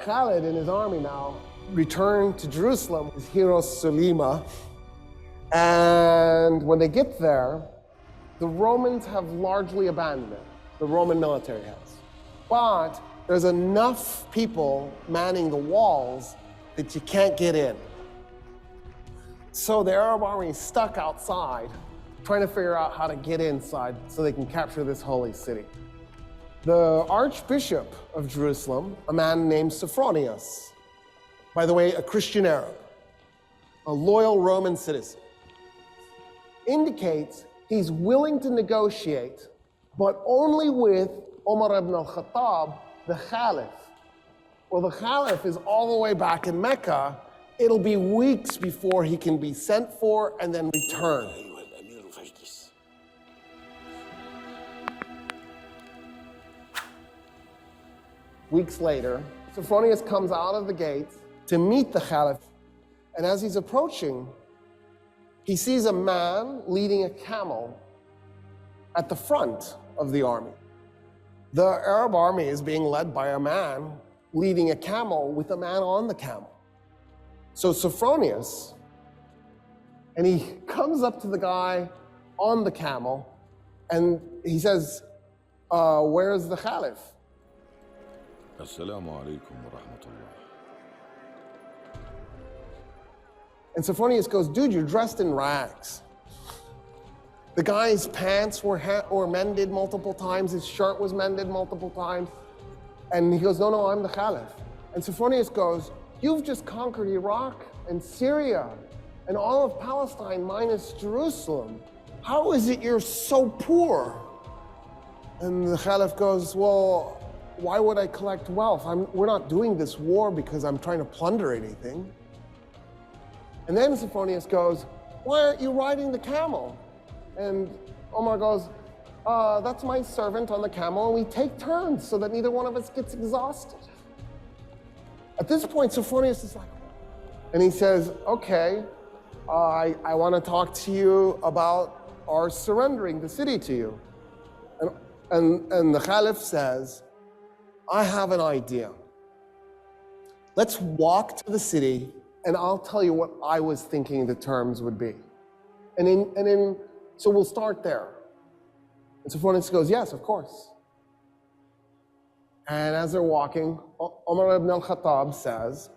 Khalid and his army now return to Jerusalem, his hero Sulima. And when they get there, the Romans have largely abandoned it. The Roman military has. But there's enough people manning the walls that you can't get in. So the Arab army is stuck outside, trying to figure out how to get inside so they can capture this holy city. The Archbishop of Jerusalem, a man named Sophronius, by the way, a Christian Arab, a loyal Roman citizen, indicates he's willing to negotiate, but only with Omar ibn al-Khattab, the Caliph. Well, the Caliph is all the way back in Mecca. It'll be weeks before he can be sent for and then return. Weeks later, Sophronius comes out of the gate to meet the Caliph, and as he's approaching, he sees a man leading a camel at the front of the army. The Arab army is being led by a man leading a camel with a man on the camel. So Sophronius, and he comes up to the guy on the camel, and he says, where's the Caliph? Assalamu alaikum wa rahmatullah. And Sophronius goes, dude, you're dressed in rags. The guy's pants were mended multiple times, his shirt was mended multiple times. And he goes, no, I'm the Caliph. And Sophronius goes, you've just conquered Iraq and Syria and all of Palestine minus Jerusalem. How is it you're so poor? And the Caliph goes, well, why would I collect wealth? We're not doing this war because I'm trying to plunder anything. And then Sophronius goes, why aren't you riding the camel? And Omar goes, that's my servant on the camel, and we take turns so that neither one of us gets exhausted. At this point, Sophronius is like, and he says, okay, I want to talk to you about our surrendering the city to you. And the Caliph says, I have an idea. Let's walk to the city, and I'll tell you what I was thinking the terms would be. So we'll start there. And Sophronius goes, yes, of course. And as they're walking, Omar ibn al-Khattab says,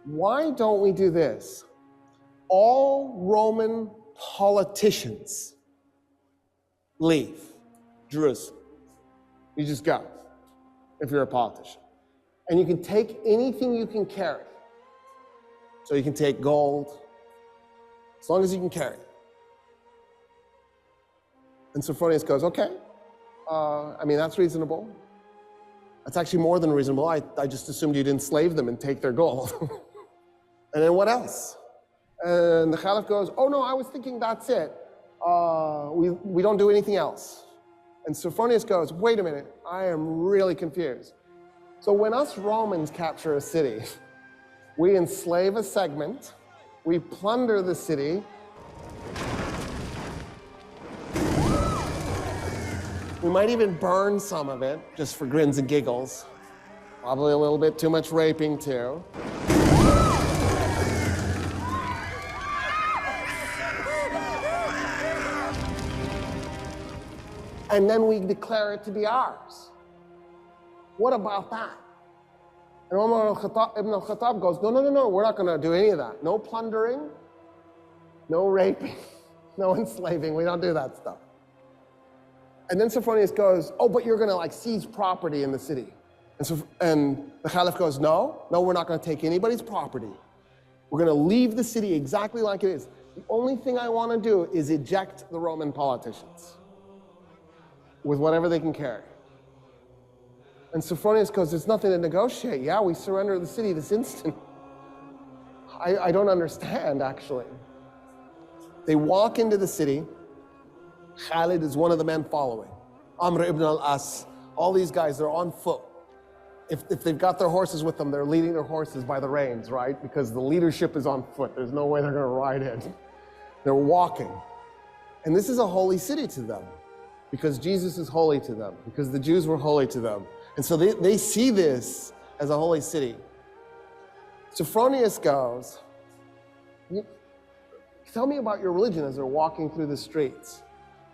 why don't we do this? All Roman politicians leave Jerusalem. You just go, if you're a politician. And you can take anything you can carry. So you can take gold, as long as you can carry it. And Sophronius goes, okay, that's reasonable. That's actually more than reasonable. I just assumed you'd enslave them and take their gold. And then what else? And the Caliph goes, oh no, I was thinking that's it. We don't do anything else. And Sophronius goes, wait a minute, I am really confused. So when us Romans capture a city, we enslave a segment, we plunder the city. We might even burn some of it, just for grins and giggles. Probably a little bit too much raping, too. And then we declare it to be ours. What about that? And Umar ibn al-Khattab goes, no, we're not going to do any of that. No plundering, no raping, no enslaving. We don't do that stuff. And then Sophronius goes, oh, but you're going to seize property in the city. And the Caliph goes, no, we're not going to take anybody's property. We're going to leave the city exactly like it is. The only thing I want to do is eject the Roman politicians with whatever they can carry. And Sophronius goes, there's nothing to negotiate. Yeah, we surrender the city this instant. I don't understand, actually. They walk into the city. Khalid is one of the men following. Amr ibn al-As, all these guys, they're on foot. If they've got their horses with them, they're leading their horses by the reins, right? Because the leadership is on foot. There's no way they're going to ride in. They're walking. And this is a holy city to them, because Jesus is holy to them, because the Jews were holy to them. And so they see this as a holy city. Sophronius goes, tell me about your religion, as they're walking through the streets.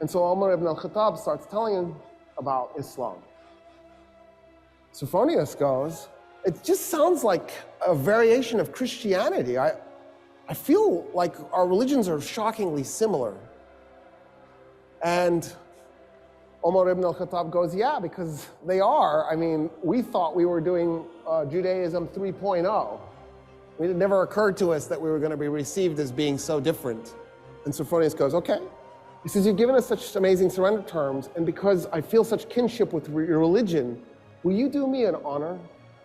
And so Umar ibn al-Khattab starts telling him about Islam. Sophronius goes, it just sounds like a variation of Christianity. I feel like our religions are shockingly similar. And Umar ibn al-Khattab goes, yeah, because they are. I mean, we thought we were doing Judaism 3.0. It never occurred to us that we were going to be received as being so different. And Sophronius goes, okay. He says, you've given us such amazing surrender terms, and because I feel such kinship with your religion, will you do me an honor?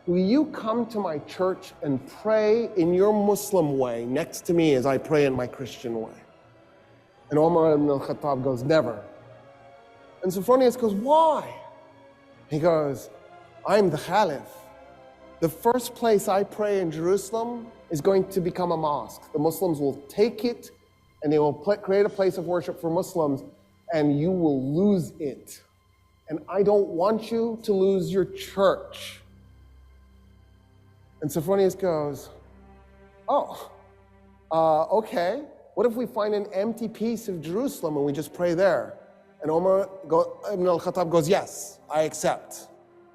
Will you come to my church and pray in your Muslim way next to me as I pray in my Christian way? And Umar ibn al-Khattab goes, never. And Sophronius goes, why? He goes, I'm the Caliph. The first place I pray in Jerusalem is going to become a mosque. The Muslims will take it and they will create a place of worship for Muslims, and you will lose it. And I don't want you to lose your church. And Sophronius goes, okay. What if we find an empty piece of Jerusalem and we just pray there? And Umar ibn al-Khattab goes, yes, I accept.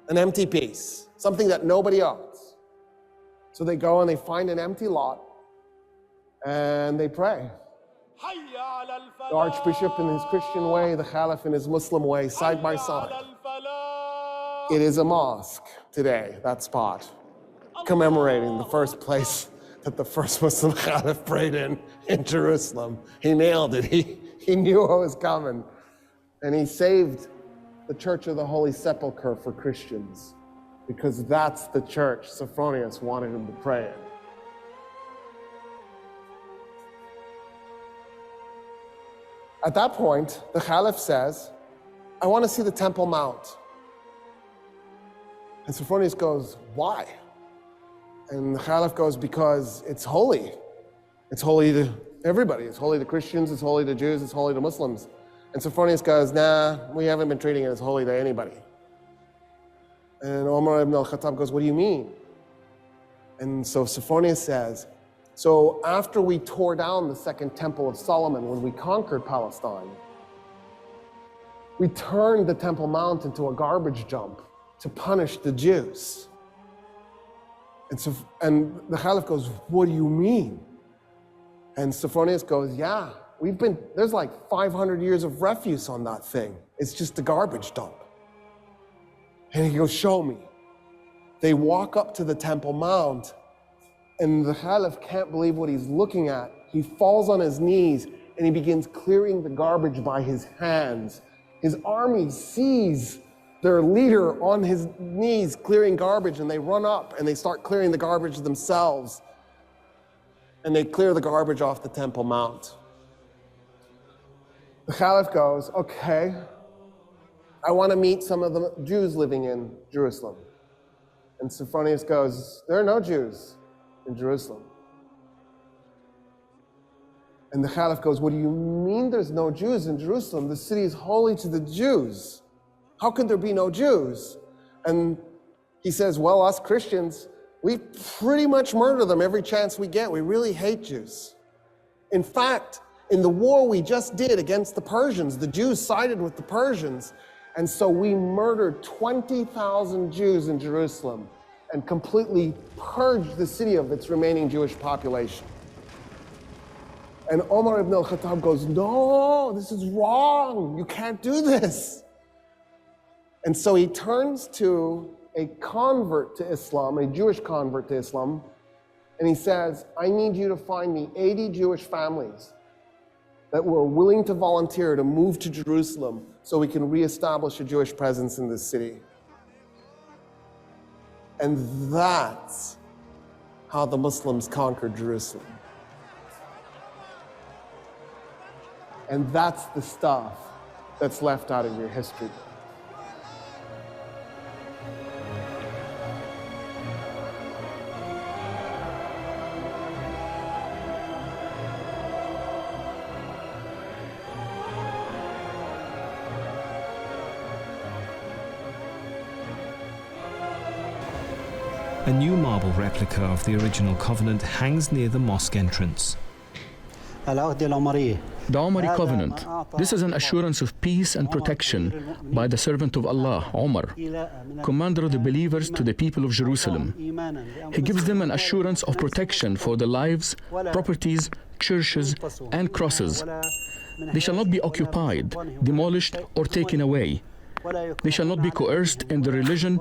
An empty piece, something that nobody owns. So they go and they find an empty lot and they pray. The Archbishop in his Christian way, the Caliph in his Muslim way, side by side. It is a mosque today, that spot, commemorating the first place that the first Muslim Caliph prayed in Jerusalem. He nailed it. He knew what was coming. And he saved the Church of the Holy Sepulcher for Christians, because that's the church Sophronius wanted him to pray in. At that point, the Caliph says, I want to see the Temple Mount. And Sophronius goes, why? And the Caliph goes, because it's holy. It's holy to everybody. It's holy to Christians, it's holy to Jews, it's holy to Muslims. And Sophronius goes, nah, we haven't been treating it as holy to anybody. And Umar ibn al-Khattab goes, what do you mean? And so Sophronius says, so after we tore down the second temple of Solomon, when we conquered Palestine, we turned the Temple Mount into a garbage dump to punish the Jews. And the Caliph goes, what do you mean? And Sophronius goes, yeah, there's like 500 years of refuse on that thing. It's just a garbage dump. And he goes, show me. They walk up to the Temple Mount, and the Caliph can't believe what he's looking at. He falls on his knees and he begins clearing the garbage by his hands. His army sees their leader on his knees clearing garbage, and they run up and they start clearing the garbage themselves. And they clear the garbage off the Temple Mount. The Caliph goes, okay, I want to meet some of the Jews living in Jerusalem. And Sophronius goes, there are no Jews in Jerusalem. And the Caliph goes, what do you mean there's no Jews in Jerusalem? The city is holy to the Jews. How could there be no Jews? And he says, well, us Christians, we pretty much murder them every chance we get. We really hate Jews. In fact, in the war we just did against the Persians, the Jews sided with the Persians. And so we murdered 20,000 Jews in Jerusalem and completely purged the city of its remaining Jewish population. And Omar ibn al-Khattab goes, no, this is wrong. You can't do this. And so he turns to a convert to Islam, a Jewish convert to Islam, and he says, I need you to find me 80 Jewish families that were willing to volunteer to move to Jerusalem so we can reestablish a Jewish presence in this city. And that's how the Muslims conquered Jerusalem. And that's the stuff that's left out of your history. A new marble replica of the original Covenant hangs near the mosque entrance. The Omari Covenant. This is an assurance of peace and protection by the servant of Allah, Omar, commander of the believers to the people of Jerusalem. He gives them an assurance of protection for the lives, properties, churches, and crosses. They shall not be occupied, demolished, or taken away. They shall not be coerced in their religion,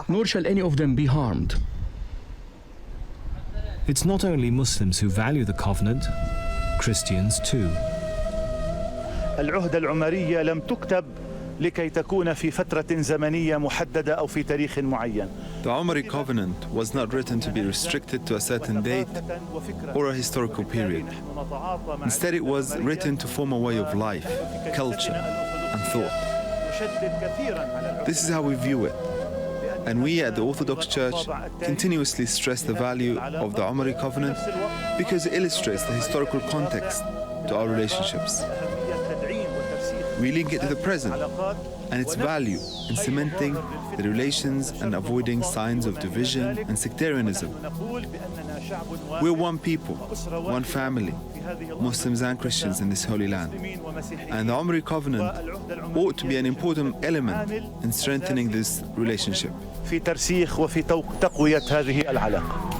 nor shall any of them be harmed. It's not only Muslims who value the Covenant, Christians too. العهدة العمرية لم تكتب لكي تكون في فترة زمنية محددة أو في تاريخ معين. The Omari Covenant was not written to be restricted to a certain date or a historical period. Instead, it was written to form a way of life, culture, and thought. This is how we view it. And we at the Orthodox Church continuously stress the value of the Omari Covenant because it illustrates the historical context to our relationships. We link it to the present and its value in cementing the relations and avoiding signs of division and sectarianism. We're one people, one family, Muslims and Christians in this holy land. And the Omari Covenant ought to be an important element in strengthening this relationship. في ترسيخ وفي تقوية هذه العلاقة.